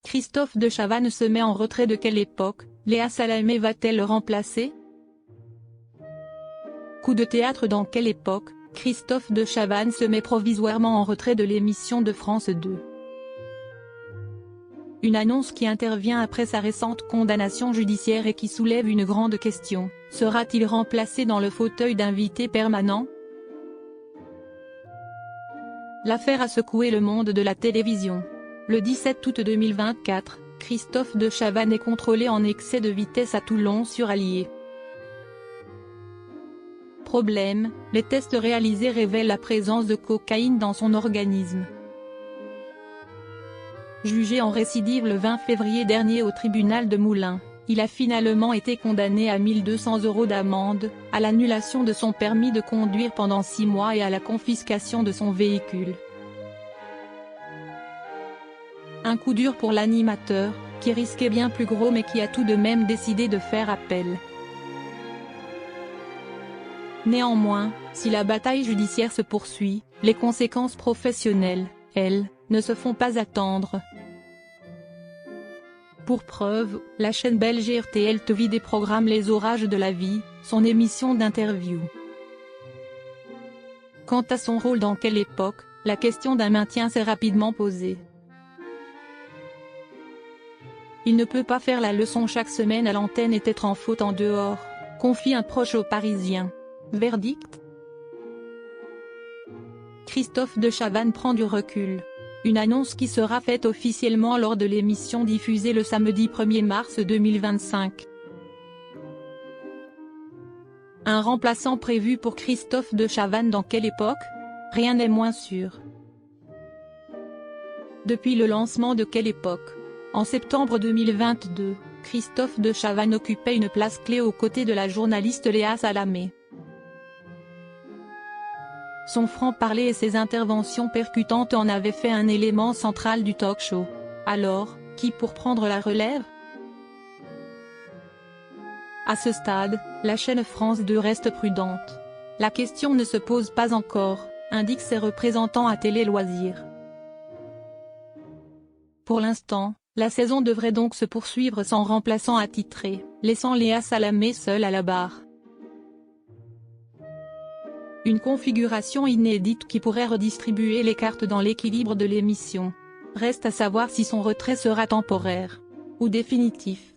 Christophe de Chavannes se met en retrait de quelle époque? Léa Salamé va-t-elle le remplacer? Coup de théâtre dans quelle époque? Christophe de Chavannes se met provisoirement en retrait de l'émission de France 2. Une annonce qui intervient après sa récente condamnation judiciaire et qui soulève une grande question: sera-t-il remplacé dans le fauteuil d'invité permanent? L'affaire a secoué le monde de la télévision. Le 17 août 2024, Christophe de Chavannes est contrôlé en excès de vitesse à Toulon-sur-Allier. Problème, les tests réalisés révèlent la présence de cocaïne dans son organisme. Jugé en récidive le 20 février dernier au tribunal de Moulins, il a finalement été condamné à 1 200 € d'amende, à l'annulation de son permis de conduire pendant 6 mois et à la confiscation de son véhicule. Un coup dur pour l'animateur, qui risquait bien plus gros mais qui a tout de même décidé de faire appel. Néanmoins, si la bataille judiciaire se poursuit, les conséquences professionnelles, elles, ne se font pas attendre. Pour preuve, la chaîne belge RTL TV déprogramme Les Orages de la vie, son émission d'interview. Quant à son rôle dans quelle époque, la question d'un maintien s'est rapidement posée. Il ne peut pas faire la leçon chaque semaine à l'antenne et être en faute en dehors, confie un proche aux Parisiens. Verdict? Christophe de Chavannes prend du recul. Une annonce qui sera faite officiellement lors de l'émission diffusée le samedi 1er mars 2025. Un remplaçant prévu pour Christophe de Chavannes dans quelle époque? Rien n'est moins sûr. Depuis le lancement de quelle époque? En septembre 2022, Christophe de Chavannes occupait une place clé aux côtés de la journaliste Léa Salamé. Son franc-parler et ses interventions percutantes en avaient fait un élément central du talk-show. Alors, qui pour prendre la relève? À ce stade, la chaîne France 2 reste prudente. La question ne se pose pas encore, indiquent ses représentants à Télé Loisirs. Pour l'instant, la saison devrait donc se poursuivre sans remplaçant attitré, laissant Léa Salamé seule à la barre. Une configuration inédite qui pourrait redistribuer les cartes dans l'équilibre de l'émission. Reste à savoir si son retrait sera temporaire ou définitif.